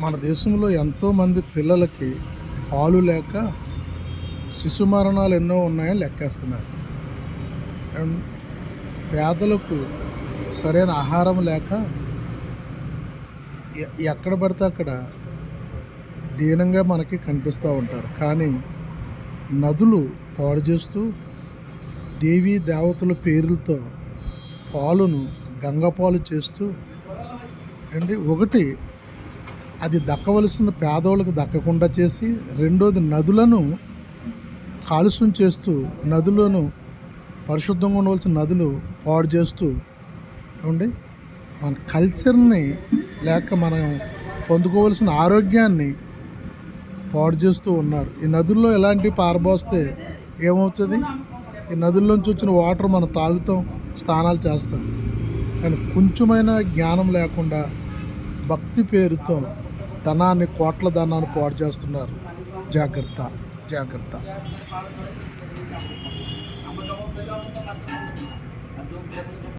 మన దేశంలో ఎంతోమంది పిల్లలకి పాలు లేక శిశు మరణాలు ఎన్నో ఉన్నాయని లెక్కేస్తున్నారు. అండ్ పేదలకు సరైన ఆహారం లేక ఎక్కడ పడితే అక్కడ దీనంగా మనకి కనిపిస్తూ ఉంటారు. కానీ నదులు పాడు చేస్తూ దేవీ దేవతల పేర్లతో పాలును గంగపాలు చేస్తూ ఒకటి అది దక్కవలసిన పేదవాళ్ళకు దక్కకుండా చేసి, రెండోది నదులను కాలుష్యం చేస్తూ నదులను పరిశుద్ధంగా ఉండవలసిన నదులు పాడు చేస్తూ మన కల్చర్ని లేక మనం పొందుకోవలసిన ఆరోగ్యాన్ని పాడు చేస్తూ ఉన్నారు. ఈ నదుల్లో ఎలాంటి పారబోస్తే ఏమవుతుంది? ఈ నదుల్లోంచి వచ్చిన వాటర్ మనం తాగుతాం, స్నానాలు చేస్తాం. కానీ కొంచెమైన జ్ఞానం లేకుండా భక్తి పేరుతో ధనాన్ని, కోట్ల ధనాన్ని పాడు చేస్తున్నారు. జాగ్రత్త, జాగ్రత్త.